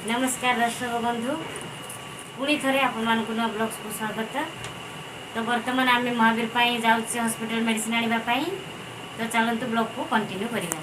नमस्कार दर्शक बंधु पुणी थे आपण ब्लॉग्स को स्वागत। तो बर्तमान आम महावीर जाऊे हॉस्पिटल मेडिसिन आने तो चलतु ब्लॉग को कंटिन्यू करवा।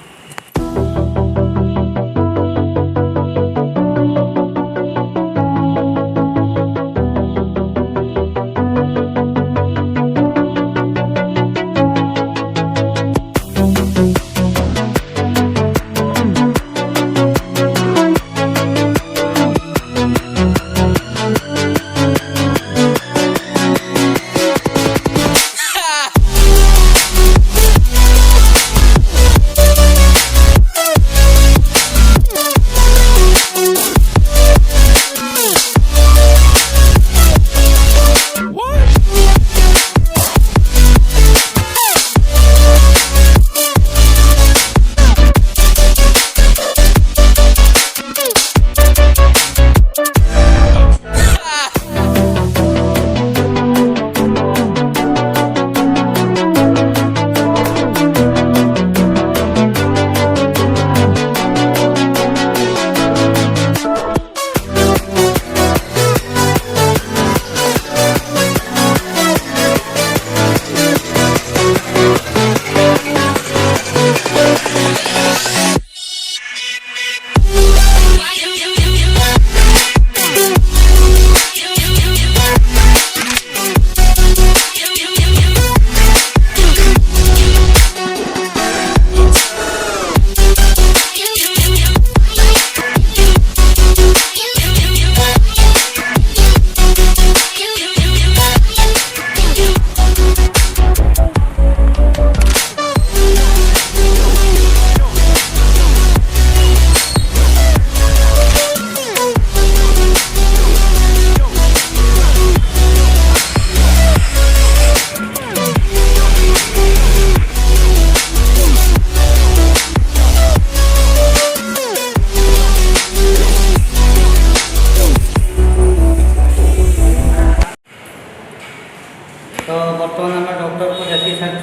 तो बर्तमान आम डॉक्टर को देखी सारी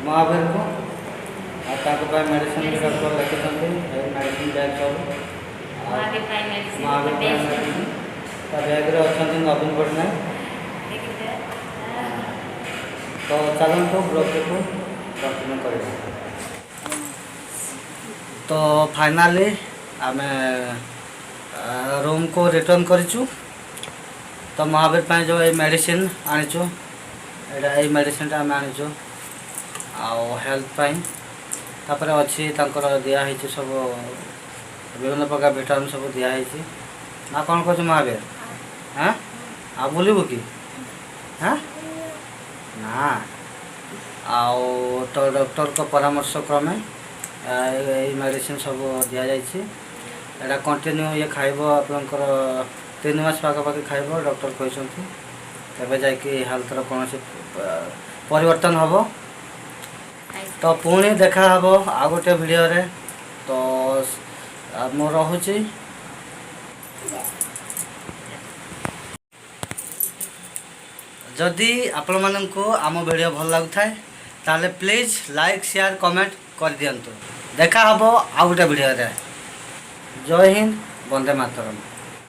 महावीर को मेडिसिन भी डॉक्टर लिखिं मेडिसिन बैग सब महावीर बैग्रे अच्छा नवीन पट्टनायक। तो चलतु ब्लॉग को कंटिन्यू कर। तो फाइनाली आम रूम को रिटर्न करूँ। तो महावीर जो ये मेडिसिन आनीचु ये मेडिसिन आम आनीचु आल्थ अच्छी दिखाई सब विभिन्न प्रकार विटामिन सब दिखाई ना कौन कह महावीर। हाँ आ बुलू कि हाँ ना आओ तो डॉक्टर को परामर्श क्रमे ये मेडिसिन सब दि जाए कंटिन्यू ये खाइब आपंकर 3 मास पाखापाखि खाइब डॉक्टर कहते तबे जाकि हेल्थर कौन परिवर्तन हम। तो पुणी देखा हम आ गोटे वीडियो रे। तो मु रहुची जदि आपण मानक आम वीडियो भल लगुए ताले प्लीज लाइक शेयर कमेंट कर दियंतु। देखा हम आ गोटे वीडियो रे। जय हिंद, वंदे मातरम।